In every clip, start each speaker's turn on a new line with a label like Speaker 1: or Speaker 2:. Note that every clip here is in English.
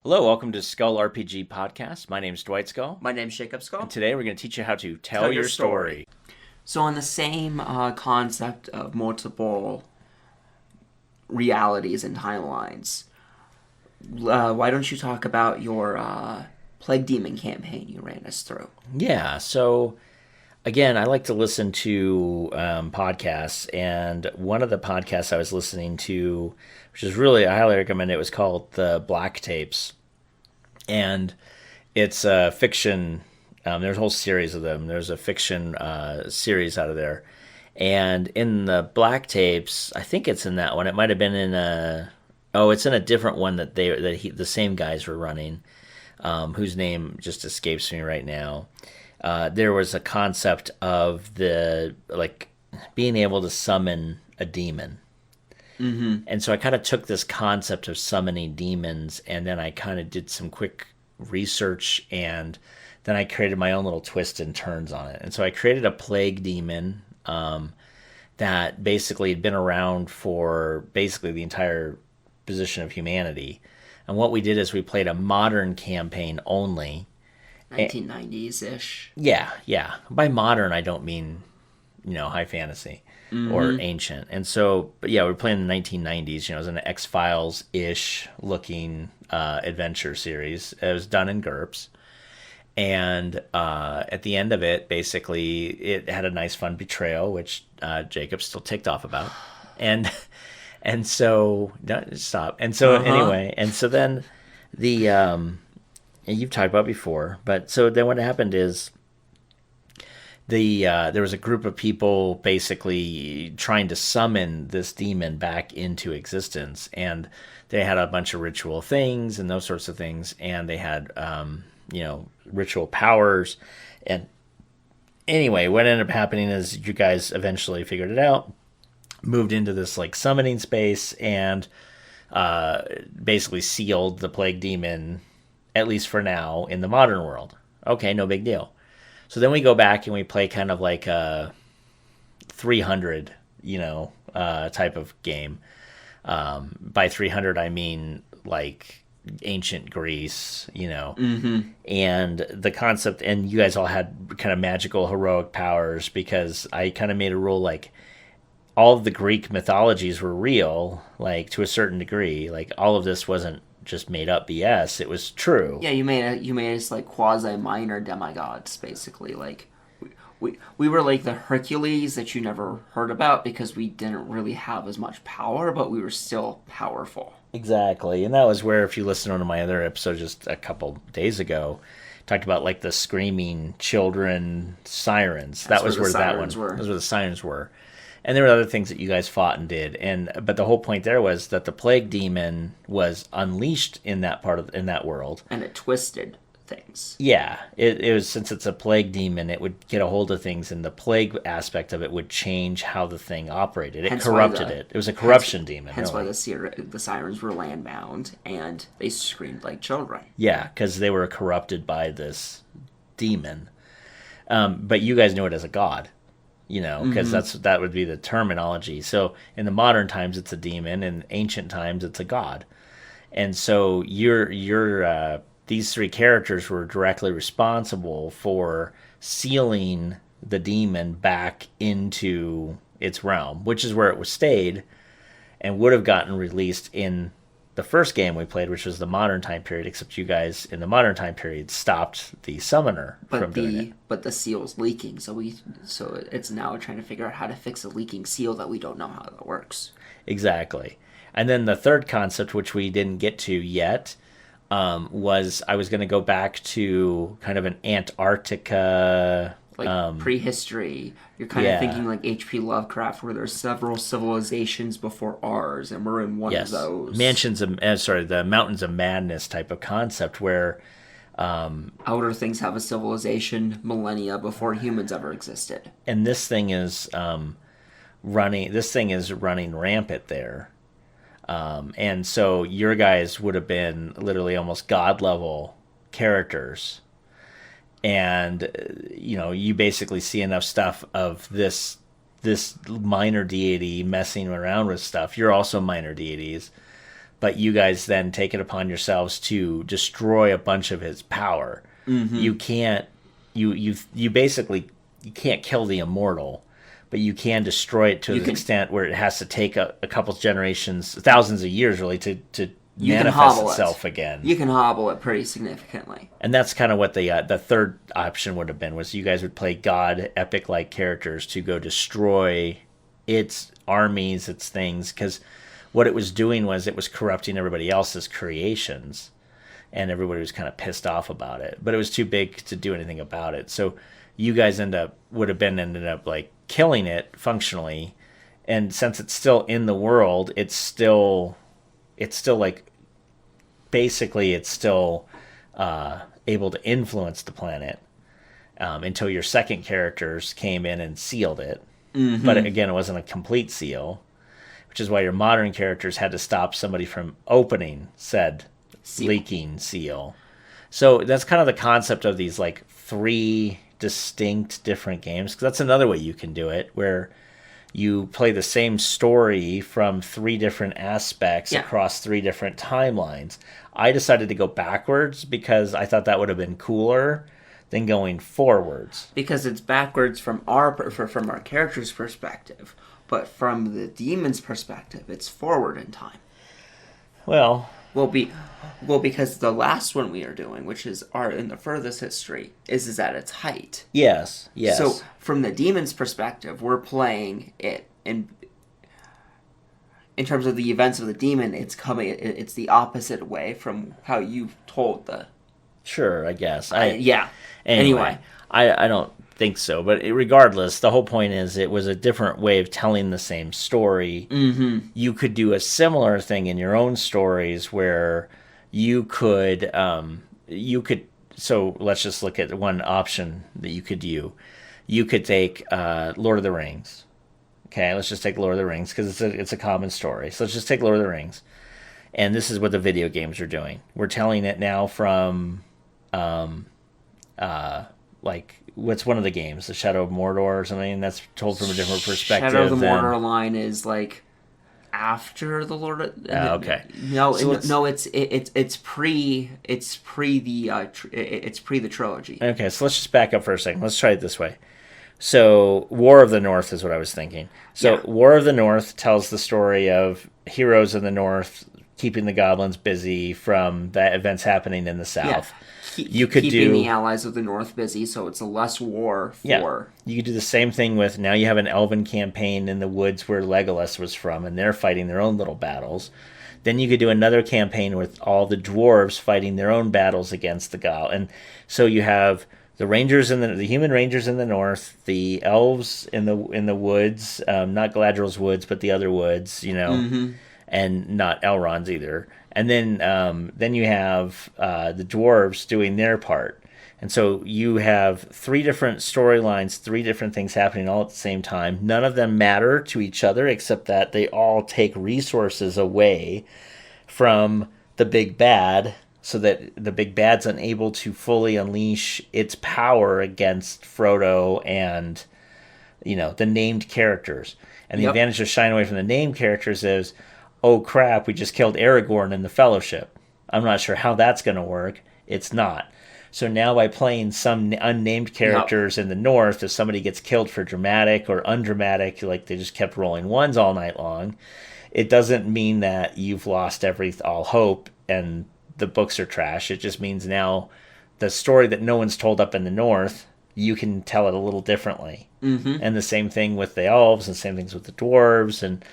Speaker 1: Hello, welcome to Skull RPG Podcast. My name's Dwight Skull.
Speaker 2: My name's Jacob Skull.
Speaker 1: And today we're going to teach you how to tell your story.
Speaker 2: So on the same concept of multiple realities and timelines, why don't you talk about your Plague Demon campaign you ran us through?
Speaker 1: Yeah, so again, I like to listen to podcasts, and one of the podcasts I was listening to, which is really, I highly recommend it, was called The Black Tapes. And it's a fiction, there's a whole series of them. There's a fiction series out of there. And in the Black Tapes, I think it's in that one. It might have been in it's in a different one the same guys were running, whose name just escapes me right now. There was a concept of being able to summon a demon.
Speaker 2: Mm-hmm.
Speaker 1: And so I kind of took this concept of summoning demons, and then I kind of did some quick research, and then I created my own little twists and turns on it. And so I created a plague demon that basically had been around for basically the entire position of humanity. And what we did is we played a modern campaign only.
Speaker 2: 1990s-ish.
Speaker 1: Yeah. By modern, I don't mean, high fantasy. Mm-hmm. Or ancient. And so, but yeah, we're playing the 1990s. It was an X-Files-ish looking adventure series. It was done in GURPS. And at the end of it, basically, it had a nice, fun betrayal, which Jacob's still ticked off about. And so, stop. And so, anyway, and so then and you've talked about before, but so then what happened is, there was a group of people basically trying to summon this demon back into existence, and they had a bunch of ritual things and those sorts of things, and they had ritual powers. And anyway, what ended up happening is you guys eventually figured it out, moved into this summoning space, and basically sealed the plague demon, at least for now, in the modern world. Okay, no big deal. So then we go back and we play kind of like a 300, type of game. By 300, I mean like ancient Greece,
Speaker 2: Mm-hmm.
Speaker 1: And the concept, and you guys all had kind of magical, heroic powers, because I kind of made a rule all of the Greek mythologies were real, to a certain degree. All of this wasn't just made up BS. It was true.
Speaker 2: Yeah, you made us quasi minor demigods, basically. We were like the Hercules that you never heard about because we didn't really have as much power, but we were still powerful.
Speaker 1: Exactly, and that was where, if you listen to one of my other episodes just a couple days ago, talked about the screaming children sirens. That was where that one. Those were the sirens were. And there were other things that you guys fought and did, but the whole point there was that the plague demon was unleashed in that world,
Speaker 2: and it twisted things.
Speaker 1: Yeah, it was, since it's a plague demon, it would get a hold of things, and the plague aspect of it would change how the thing operated. It corrupted it. It was a corruption demon.
Speaker 2: Hence why the sirens were landbound and they screamed like children.
Speaker 1: Yeah, because they were corrupted by this demon. But you guys know it as a god. Because that would be the terminology. So in the modern times, it's a demon. In ancient times, it's a god. And so these three characters were directly responsible for sealing the demon back into its realm, which is where it was stayed and would have gotten released in the first game we played, which was the modern time period, except you guys in the modern time period stopped the summoner from doing it.
Speaker 2: But the seal's leaking, so it's now trying to figure out how to fix a leaking seal that we don't know how that works.
Speaker 1: Exactly. And then the third concept, which we didn't get to yet, was I was going to go back to kind of an Antarctica,
Speaker 2: prehistory. You're kind of thinking like H.P. Lovecraft, where there's several civilizations before ours, and we're in one of those.
Speaker 1: The Mountains of Madness type of concept, where
Speaker 2: outer things have a civilization millennia before humans ever existed.
Speaker 1: And this thing is running rampant there. And so your guys would have been literally almost god level characters. And, you basically see enough stuff of this minor deity messing around with stuff. You're also minor deities. but you guys then take it upon yourselves to destroy a bunch of his power. You can't you basically you can't kill the immortal, but you can destroy it to an extent where it has to take a couple generations, thousands of years really to manifest itself again.
Speaker 2: You can hobble it pretty significantly.
Speaker 1: And that's kind of what the third option would have been, was you guys would play god epic like characters to go destroy its armies, its things, because what it was doing was it was corrupting everybody else's creations, and everybody was kind of pissed off about it. But it was too big to do anything about it. So you guys would have ended up like killing it functionally, and since it's still in the world, it's still like basically it's still able to influence the planet until your second characters came in and sealed it. But again, it wasn't a complete seal, which is why your modern characters had to stop somebody from opening said leaking seal. So that's kind of the concept of these like 3 distinct different games, because that's another way you can do it, where you play the same story from 3 different aspects across 3 different timelines. I decided to go backwards because I thought that would have been cooler than going forwards.
Speaker 2: Because it's backwards from our character's perspective, but from the demon's perspective, it's forward in time.
Speaker 1: Well,
Speaker 2: because the last one we are doing, which is in the furthest history, is at its height.
Speaker 1: Yes.
Speaker 2: So from the demon's perspective, we're playing it in terms of the events of the demon. It's the opposite way from how you told the.
Speaker 1: Sure, I guess.
Speaker 2: Anyway,
Speaker 1: I don't think so, but regardless, the whole point is it was a different way of telling the same story. You could do a similar thing in your own stories where you could so let's just look at one option that you could do. You could take Lord of the Rings. Okay, let's just take Lord of the Rings because it's a common story. So let's just take Lord of the Rings. And this is what the video games are doing. We're telling it now from like, what's one of the games? The Shadow of Mordor or something? That's told from a different perspective.
Speaker 2: Shadow of the Mordor line is like after the Lord of...
Speaker 1: okay.
Speaker 2: No, so it's pre the trilogy.
Speaker 1: Okay, so let's just back up for a second. Let's try it this way. So, War of the North is what I was thinking. So, War of the North tells the story of heroes in the North keeping the goblins busy from the events happening in the South. You could
Speaker 2: keeping the allies of the North busy, so it's a less war for...
Speaker 1: Yeah. You could do the same thing with, now you have an elven campaign in the woods where Legolas was from, and they're fighting their own little battles. Then you could do another campaign with all the dwarves fighting their own battles against the goblins. And so you have the rangers in the human rangers in the north, the elves in the woods, not Galadriel's woods, but the other woods, and not Elrond's either. And then you have the dwarves doing their part. And so you have 3 different storylines, 3 different things happening all at the same time. None of them matter to each other, except that they all take resources away from the big bad, so that the big bad's unable to fully unleash its power against Frodo and, the named characters. And the advantage of shying away from the named characters is, oh crap, we just killed Aragorn in the Fellowship. I'm not sure how that's going to work. It's not. So now by playing some unnamed characters in the North, if somebody gets killed for dramatic or undramatic, like they just kept rolling ones all night long, it doesn't mean that you've lost all hope and the books are trash. It just means now the story that no one's told up in the North, you can tell it a little differently. And the same thing with the elves, and same things with the dwarves. And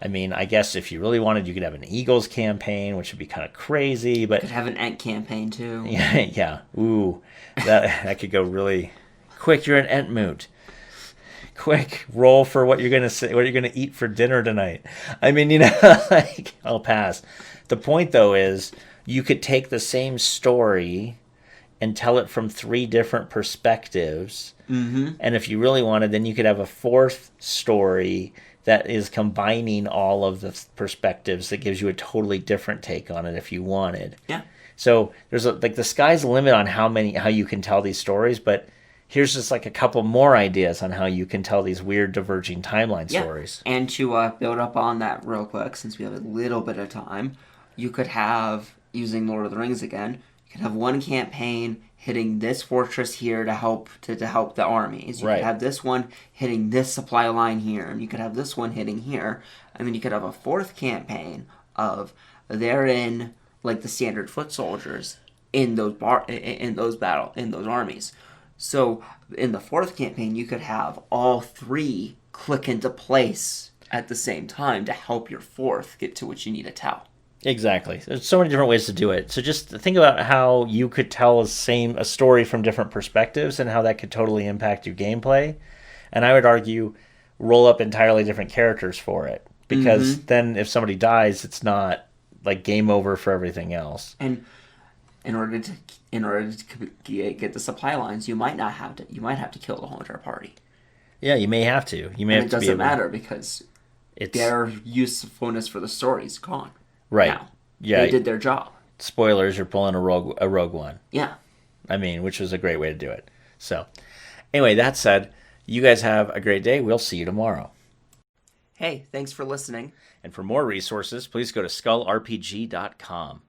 Speaker 1: I mean, I guess if you really wanted, you could have an Eagles campaign, which would be kind of crazy. But
Speaker 2: could have an Ent campaign too.
Speaker 1: Yeah. Ooh, that could go really quick. You're an Ent moot. Quick, roll for what you're gonna eat for dinner tonight. I mean, like, I'll pass. The point though is, you could take the same story and tell it from 3 different perspectives. And if you really wanted, then you could have a 4th story that is combining all of the perspectives that gives you a totally different take on it if you wanted.
Speaker 2: Yeah.
Speaker 1: So there's the sky's the limit on how you can tell these stories, but here's just like a couple more ideas on how you can tell these weird diverging timeline stories.
Speaker 2: And to build up on that real quick, since we have a little bit of time, you could have, using Lord of the Rings again, you could have one campaign hitting this fortress here to help the armies. You could
Speaker 1: Right.
Speaker 2: have this one hitting this supply line here, and you could have this one hitting here, and then you could have a fourth campaign of they're in like the standard foot soldiers in those armies. So in the fourth campaign, you could have all three click into place at the same time to help your fourth get to what you need to tell.
Speaker 1: Exactly. There's so many different ways to do it. So just think about how you could tell a story from different perspectives and how that could totally impact your gameplay. And I would argue roll up entirely different characters for it because then if somebody dies, it's not like game over for everything else.
Speaker 2: And in order to get the supply lines, you might have to kill the whole entire party.
Speaker 1: Yeah, you may have to. You may
Speaker 2: And
Speaker 1: have
Speaker 2: it
Speaker 1: to be
Speaker 2: doesn't
Speaker 1: able.
Speaker 2: matter because
Speaker 1: It's
Speaker 2: their usefulness for the story is gone.
Speaker 1: right.
Speaker 2: Now.
Speaker 1: Yeah.
Speaker 2: They did their job.
Speaker 1: Spoilers. You're pulling a rogue one.
Speaker 2: Yeah.
Speaker 1: I mean, which was a great way to do it. So, anyway, that said, you guys have a great day. We'll see you tomorrow.
Speaker 2: Hey, thanks for listening.
Speaker 1: And for more resources, please go to skullrpg.com.